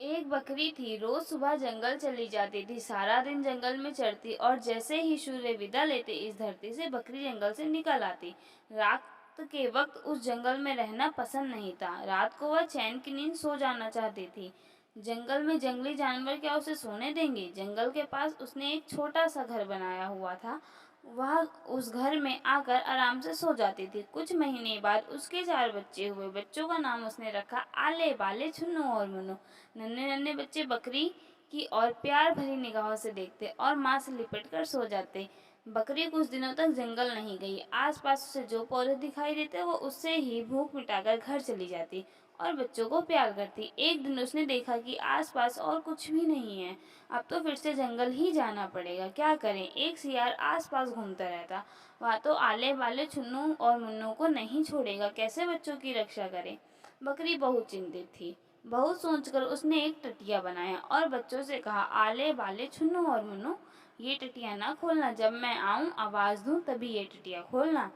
एक बकरी थी, रोज सुबह जंगल चली जाती थी, सारा दिन जंगल में चरती और जैसे ही सूर्य विदा लेते इस धरती से बकरी जंगल से निकल आती। रात के वक्त उस जंगल में रहना पसंद नहीं था। रात को वह चैन की नींद सो जाना चाहती थी। जंगल में जंगली जानवर क्या उसे सोने देंगे। जंगल के पास उसने एक छोटा सा घर बनाया हुआ था। वह उस घर में आकर आराम से सो जाती थी। कुछ महीने बाद उसके 4 बच्चे हुए। बच्चों का नाम उसने रखा आले, बाले, छुन्नू और मुन्नू। नन्हे नन्हे बच्चे बकरी की और प्यार भरी निगाहों से देखते और माँ से लिपट कर सो जाते। बकरी कुछ दिनों तक जंगल नहीं गई। आसपास उसे जो पौधे दिखाई देते वो उससे ही भूख मिटाकर घर चली जाती और बच्चों को प्यार करती। एक दिन उसने देखा कि आसपास और कुछ भी नहीं है। अब तो फिर से जंगल ही जाना पड़ेगा, क्या करें। एक सियार आसपास घूमता रहता। वह तो आले वाले छुन्नू और मुन्नू को नहीं छोड़ेगा, कैसे बच्चों की रक्षा करे। बकरी बहुत चिंतित थी। बहुत सोचकर उसने एक टटिया बनाया और बच्चों से कहा, आले बाले छुन्नू और मुन्नू, ये टटिया ना खोलना। जब मैं आऊं आवाज दूं तभी ये टटिया खोलना।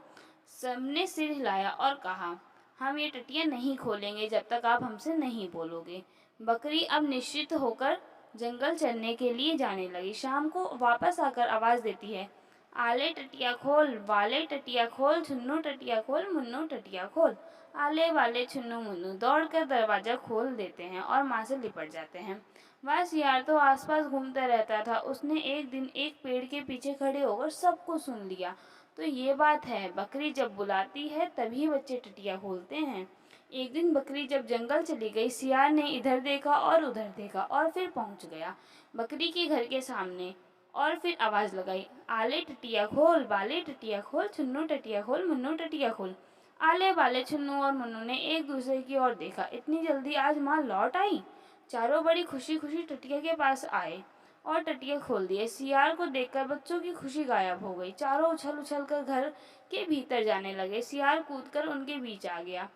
सबने सिर हिलाया और कहा, हम ये टटिया नहीं खोलेंगे जब तक आप हमसे नहीं बोलोगे। बकरी अब निश्चित होकर जंगल चरने के लिए जाने लगी। शाम को वापस आकर आवाज देती है, आले टटिया खोल, वाले टटिया खोल, छुन्नू टटिया खोल, मुन्नू टटिया खोल। आले वाले छुन्नू मुन्नू दौड़कर दरवाजा खोल देते हैं और माँ से लिपट जाते हैं। वह सियार तो आसपास घूमता रहता था। उसने एक दिन एक पेड़ के पीछे खड़े होकर सबको सुन लिया। तो ये बात है, बकरी जब बुलाती है तभी बच्चे टटिया खोलते हैं। एक दिन बकरी जब जंगल चली गई, सियार ने इधर देखा और उधर देखा और फिर पहुंच गया बकरी के घर के सामने और फिर आवाज लगाई, आले टटिया खोल, बाले टटिया खोल, छुन्नू टटिया खोल, मुन्नू टटिया खोल। आले बाले छुन्नू और मुन्नू ने एक दूसरे की ओर देखा। इतनी जल्दी आज माँ लौट आई। चारों बड़ी खुशी खुशी टटिया के पास आए और टटिया खोल दिए। सियार को देखकर बच्चों की खुशी गायब हो गई। चारों उछल उछल कर घर के भीतर जाने लगे। सियार कूदकर उनके बीच आ गया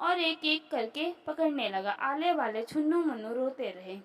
और एक एक करके पकड़ने लगा। आले वाले छुन्नू मुन्नू रोते रहे,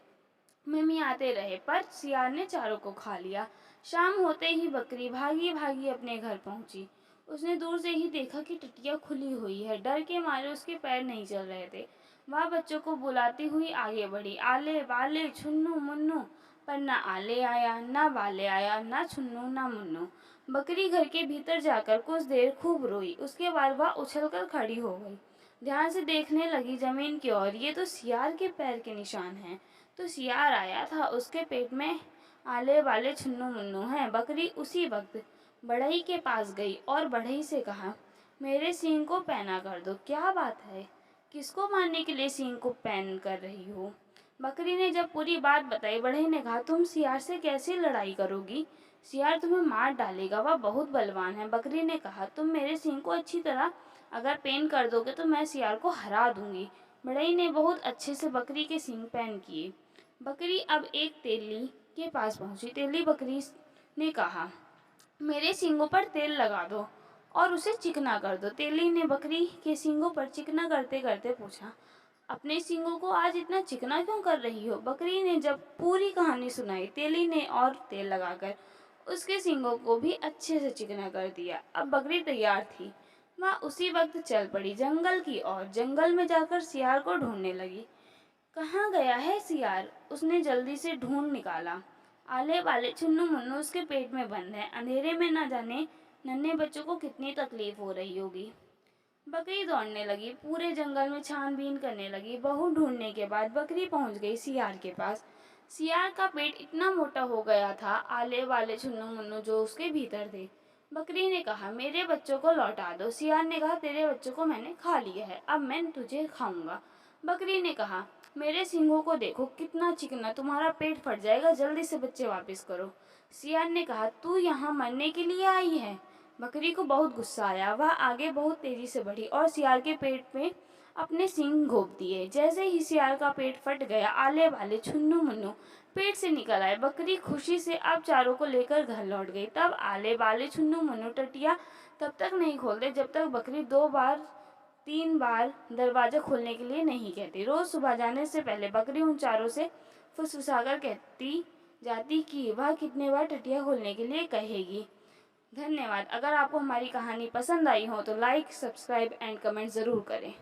मिमियाते रहे, पर सियार ने चारों को खा लिया। शाम होते ही बकरी भागी भागी अपने घर पहुंची। उसने दूर से ही देखा कि टटिया खुली हुई है। डर के मारे उसके पैर नहीं चल रहे थे। वह बच्चों को बुलाती हुई आगे बढ़ी, आले बाले छुन्नू मुन्नू, पर न आले आया, न बाले आया, न छुन्नू न मुन्नू। बकरी घर के भीतर जाकर कुछ देर खूब रोई। उसके बाद वह उछलकर खड़ी हो गई। ध्यान से देखने लगी जमीन की ओर। ये तो सियार के पैर के निशान हैं। तो सियार आया था, उसके पेट में आले वाले छुन्नू मुन्नू हैं। बकरी उसी वक्त बढ़ई के पास गई और बढ़ई से कहा, मेरे सींग को पैना कर दो। क्या बात है, किसको मारने के लिए सींग को पैन कर रही हो। बकरी ने जब पूरी बात बताई, बढ़ई ने कहा, तुम सियार से कैसे लड़ाई करोगी। सियार तुम्हें मार डालेगा, वह बहुत बलवान है। बकरी ने कहा, तुम मेरे सींग को अच्छी तरह अगर पेन कर दोगे तो मैं सियार को हरा दूंगी। बढ़ई ने बहुत अच्छे से बकरी के सींग पैन किए। बकरी अब एक तेली के पास पहुंची। तेली बकरी ने कहा, मेरे सींगों पर तेल लगा दो और उसे चिकना कर दो। तेली ने बकरी के सींगों पर चिकना करते करते पूछा, अपने सींगों को आज इतना चिकना क्यों कर रही हो। बकरी ने जब पूरी कहानी सुनाई, तेली ने और तेल लगाकर उसके सींगों को भी अच्छे से चिकना कर दिया। अब बकरी तैयार थी। वह उसी वक्त चल पड़ी जंगल की ओर। जंगल में जाकर सियार को ढूंढने लगी। कहाँ गया है सियार, उसने जल्दी से ढूंढ निकाला। आले वाले छुन्नू मुन्नू उसके पेट में बंद है। अंधेरे में न जाने नन्हे बच्चों को कितनी तकलीफ हो रही होगी। बकरी दौड़ने लगी, पूरे जंगल में छानबीन करने लगी। बहुत ढूंढने के बाद बकरी पहुंच गई सियार के पास। सियार का पेट इतना मोटा हो गया था, आले वाले छुन्नू मुन्नू जो उसके भीतर थे। बकरी ने कहा, मेरे बच्चों को लौटा दो। सियार ने कहा, तेरे बच्चों को मैंने खा लिया है, अब मैं तुझे खाऊंगा। बकरी ने कहा, मेरे सींगों को देखो कितना चिकना, तुम्हारा पेट फट जाएगा, जल्दी से बच्चे वापस करो। सियार ने कहा, तू यहाँ मरने के लिए आई है। बकरी को बहुत गुस्सा आया। वह आगे बहुत तेजी से बढ़ी और सियार के पेट में अपने सींग घोंप दिए। जैसे ही सियार का पेट फट गया, आले वाले छुन्नू मुन्नू पेट से निकल आए। बकरी खुशी से अब चारों को लेकर घर लौट गई। तब आले वाले छुन्नू मुन्नू टटिया तब तक नहीं खोलते जब तक बकरी 2 बार 3 बार दरवाजा खोलने के लिए नहीं कहती। रोज सुबह जाने से पहले बकरी उन चारों से फुसफुसाकर कहती जाती कि वह कितने बार टटिया खोलने के लिए कहेगी। धन्यवाद। अगर आपको हमारी कहानी पसंद आई हो तो लाइक, सब्सक्राइब एंड कमेंट ज़रूर करें।